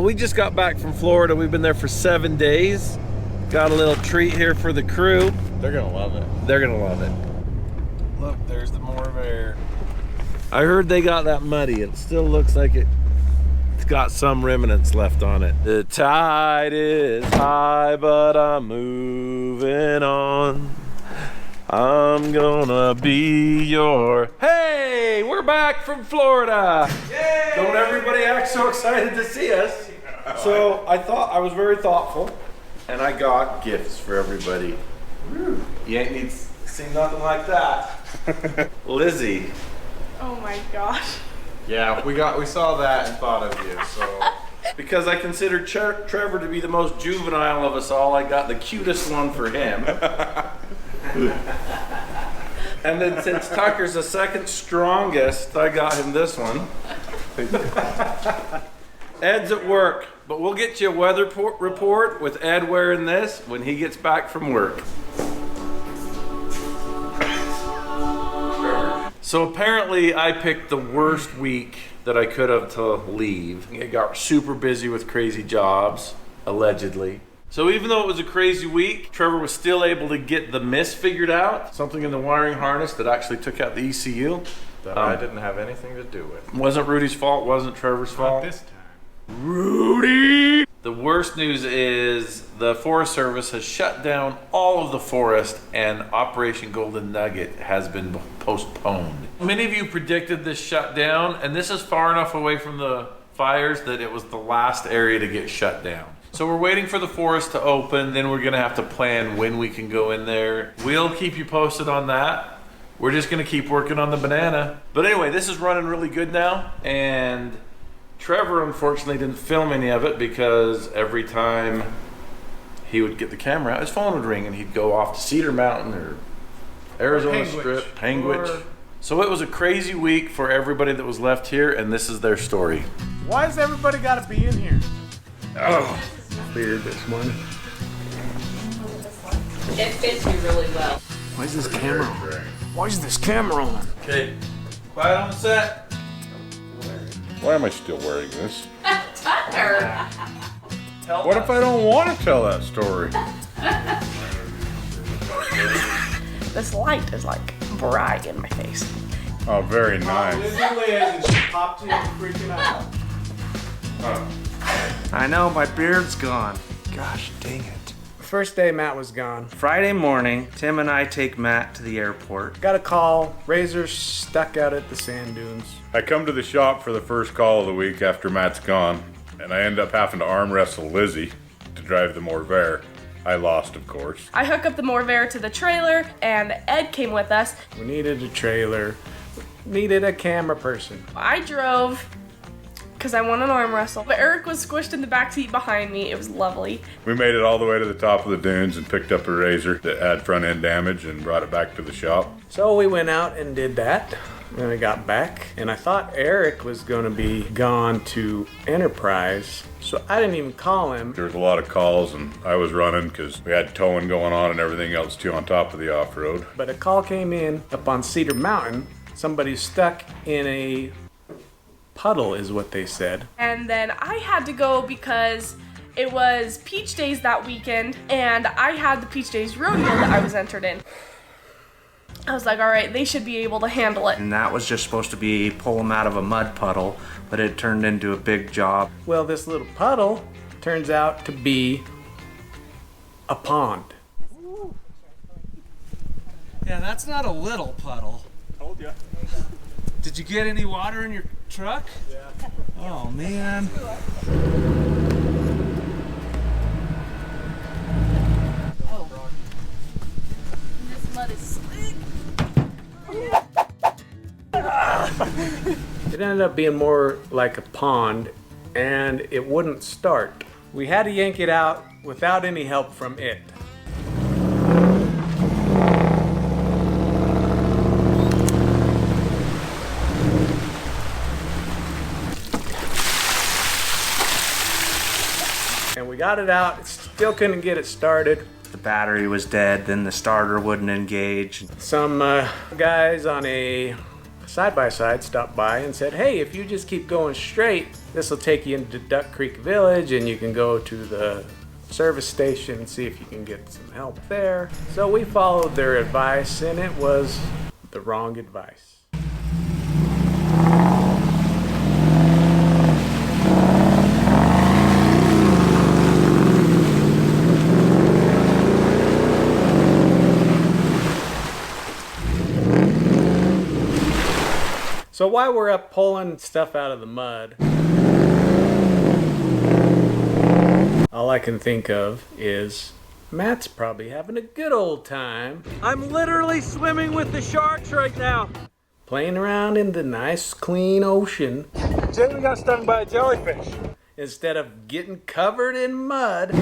we just got back from Florida. We've been there for 7 days. Got a little treat here for the crew. They're gonna love it. They're gonna love it. Look, there's the Morvair. I heard they got that muddy. It still looks like it's got some remnants left on it. The tide is high, but I'm moving on. I'm gonna be your... Hey, we're back from Florida. Yay! Don't everybody act so excited to see us. So I was very thoughtful, and I got gifts for everybody. Woo. You ain't need to see nothing like that. Lizzie. Oh my gosh. Yeah, we saw that and thought of you, so. Because I consider Trevor to be the most juvenile of us all, I got the cutest one for him. And then since Tucker's the second strongest, I got him this one. Ed's at work, but we'll get you a weather report with Ed wearing this when he gets back from work. So apparently I picked the worst week that I could have to leave. I got super busy with crazy jobs, allegedly. So even though it was a crazy week, Trevor was still able to get the mist figured out. Something in the wiring harness that actually took out the ECU. That I didn't have anything to do with. Wasn't Rudy's fault, wasn't Trevor's fault. Not this time. Rudy! The worst news is the Forest Service has shut down all of the forest and Operation Golden Nugget has been postponed. Many of you predicted this shutdown, and this is far enough away from the fires that it was the last area to get shut down. So we're waiting for the forest to open, then we're gonna have to plan when we can go in there. We'll keep you posted on that. We're just gonna keep working on the banana. But anyway, this is running really good now, and Trevor unfortunately didn't film any of it because every time he would get the camera out, his phone would ring and he'd go off to Cedar Mountain or Arizona Strip, Panguitch. So it was a crazy week for everybody that was left here, and this is their story. Why does everybody gotta be in here? Oh. Weird this morning. It fits you really well. Why is this camera on? Why is this camera on? Okay, quiet on the set. Why am I still wearing this? Tucker! What if I don't want to tell that story? This light is like bright in my face. Oh, very nice. And she popped in freaking out. I know, my beard's gone. Gosh dang it. First day Matt was gone. Friday morning, Tim and I take Matt to the airport. Got a call, Razor's stuck out at the sand dunes. I come to the shop for the first call of the week after Matt's gone, and I end up having to arm wrestle Lizzie to drive the Morvair. I lost, of course. I hook up the Morvair to the trailer, and Ed came with us. We needed a trailer, needed a camera person. I drove because I won an arm wrestle, but Eric was squished in the backseat behind me. It was lovely. We made it all the way to the top of the dunes and picked up a Razor that had front end damage and brought it back to the shop. So we went out and did that. Then I got back, and I thought Eric was going to be gone to Enterprise, so I didn't even call him. There was a lot of calls, and I was running because we had towing going on and everything else too on top of the off-road. But a call came in up on Cedar Mountain. Somebody's stuck in a puddle is what they said. And then I had to go because it was Peach Days that weekend, and I had the Peach Days rodeo that I was entered in. I was like, all right, they should be able to handle it. And that was just supposed to be pull them out of a mud puddle, but it turned into a big job. Well, this little puddle turns out to be a pond. Yeah, that's not a little puddle. Told ya. Did you get any water in your truck? Yeah. Oh, man. Oh. This mud is slick. It ended up being more like a pond, and it wouldn't start. We had to yank it out without any help from it. And we got it out, still couldn't get it started. The battery was dead, then the starter wouldn't engage. Some guys on a side-by-side stopped by and said, hey, if you just keep going straight, this will take you into Duck Creek Village and you can go to the service station and see if you can get some help there. So we followed their advice, and it was the wrong advice. So while we're up pulling stuff out of the mud, all I can think of is Matt's probably having a good old time I'm literally swimming with the sharks right now. playing around in the nice clean ocean Jamie got stung by a jellyfish. instead of getting covered in mud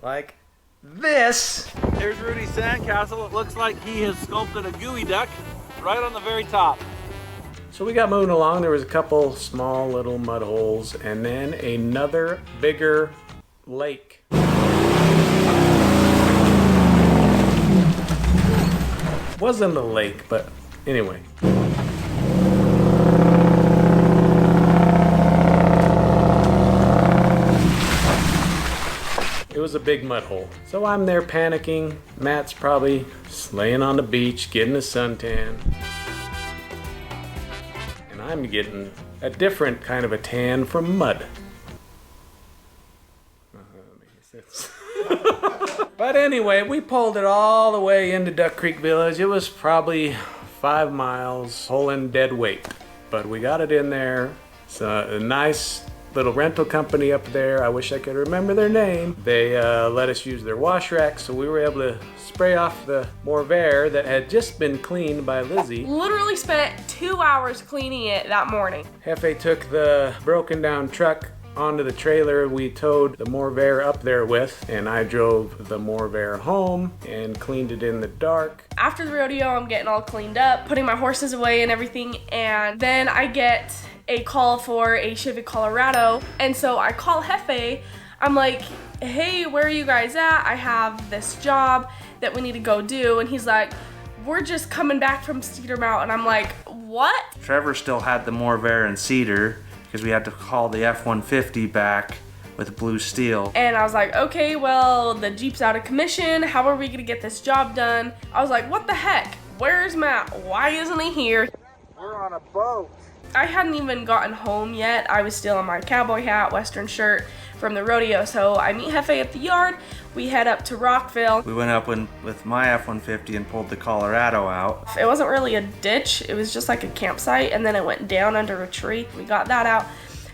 like this. There's Rudy's sandcastle. It looks like he has sculpted a gooey duck right on the very top. So we got moving along. There was a couple small little mud holes and then another bigger lake. Wasn't a lake, but anyway. It was a big mud hole. So I'm there panicking. Matt's probably laying on the beach, getting a suntan. And I'm getting a different kind of a tan from mud. But anyway, we pulled it all the way into Duck Creek Village. It was probably 5 miles, pulling dead weight. But we got it in there. It's a nice little rental company up there. I wish I could remember their name. They let us use their wash rack, so we were able to spray off the Morvair that had just been cleaned by Lizzie. Literally spent 2 hours cleaning it that morning. Hefe took the broken down truck onto the trailer we towed the Morvair up there with, and I drove the Morvair home and cleaned it in the dark. After the rodeo, I'm getting all cleaned up, putting my horses away and everything, and then I get a call for a Chevy Colorado, and so I call Hefe. I'm like, hey, where are you guys at? I have this job that we need to go do, and he's like, we're just coming back from Cedar Mountain. I'm like, what? Trevor still had the Morvair and Cedar because we had to call the F-150 back with blue steel. And I was like, okay, well, the Jeep's out of commission. How are we gonna get this job done? I was like, what the heck? Where's Matt? Why isn't he here? We're on a boat. I hadn't even gotten home yet. I was still in my cowboy hat, western shirt from the rodeo. So I meet Hefe at the yard. We head up to Rockville. We went up with my F-150 and pulled the Colorado out. It wasn't really a ditch. It was just like a campsite, and then it went down under a tree. We got that out.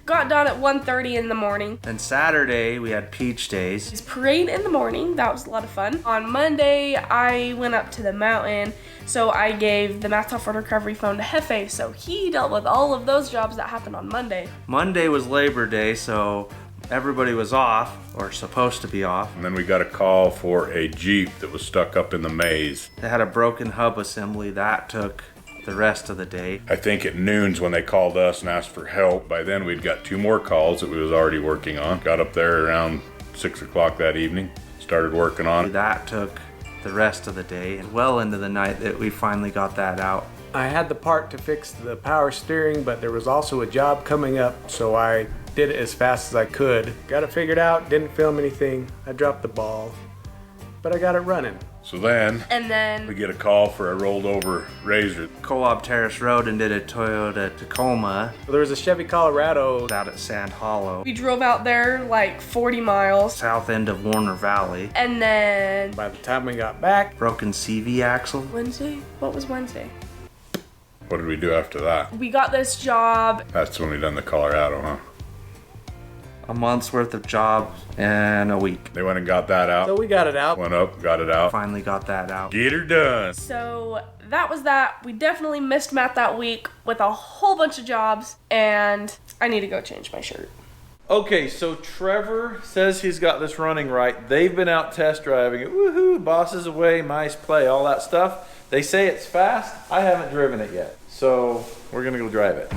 Got done at 1:30 in the morning. Then Saturday, we had Peach Days. His parade in the morning. That was a lot of fun. On Monday, I went up to the mountain. So I gave the Matt's Off-Road Recovery phone to Hefe. So he dealt with all of those jobs that happened on Monday. Monday was Labor Day, so everybody was off, or supposed to be off. And then we got a call for a Jeep that was stuck up in the maze. They had a broken hub assembly. That took the rest of the day. I think at noon's when they called us and asked for help. By then we'd got 2 more calls that we was already working on. Got up there around 6 o'clock that evening, started working on it. That took the rest of the day, and well into the night that we finally got that out. I had the part to fix the power steering, but there was also a job coming up, so I did it as fast as I could. Got it figured out, didn't film anything. I dropped the ball, but I got it running. So then And we then get a call for a rolled over Razor. Co-op Terrace Road and did a Toyota Tacoma There was a Chevy Colorado. out at Sand Hollow, we drove out there like 40 miles. south end of Warner Valley. And then By the time we got back, Broken CV axle. Wednesday? What was Wednesday? What did we do after that? We got this job. That's when we done the Colorado, huh? A month's worth of jobs in a week. They went and got that so out. we got it out. Went up, got it out. Finally got that out. Get her done. So that was that. We definitely missed Matt that week with a whole bunch of jobs, and I need to go change my shirt. Okay, so Trevor says he's got this running right. They've been out test driving it. Woohoo, boss is away, mice play, all that stuff. They say it's fast. I haven't driven it yet. So we're gonna go drive it.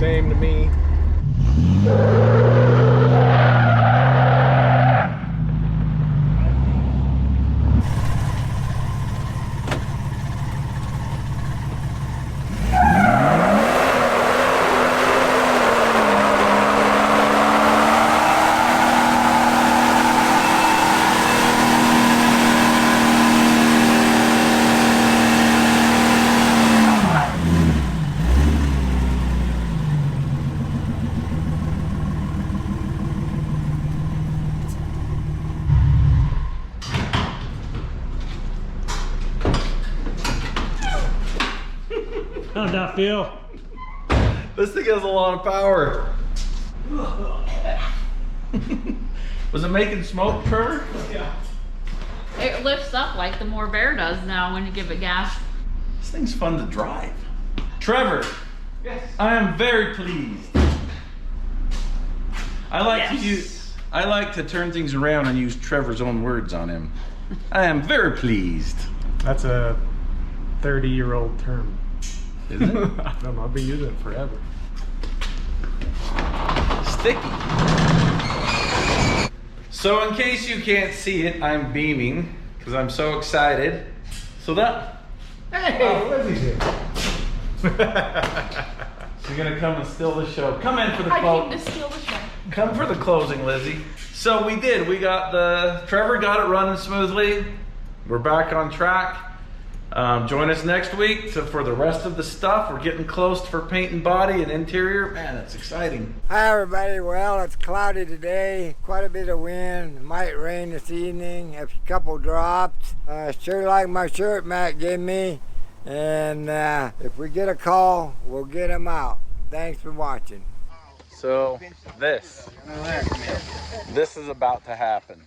same to me. How'd that feel? This thing has a lot of power. Was it making smoke, Trevor? Yeah. It lifts up like the Morbear does now when you give it gas. This thing's fun to drive. Trevor, Yes. I am very pleased. I like to turn things around and use Trevor's own words on him. I am very pleased. That's a 30-year-old term. Isn't it? I don't know, I've been using it forever. Sticky. So in case you can't see it, I'm beaming because I'm so excited. So that, Hey, Lizzie's here. you're gonna come and steal the show. Come in for the I close. came to steal the show. Come for the closing, Lizzie. So we did. Trevor got it running smoothly. We're back on track. Join us next week for the rest of the stuff. We're getting close for paint and body and interior. Man, that's exciting. Hi everybody, well it's cloudy today, quite a bit of wind, might rain this evening, a couple drops. Sure like my shirt Matt gave me, and if we get a call, we'll get them out. Thanks for watching. So this is about to happen.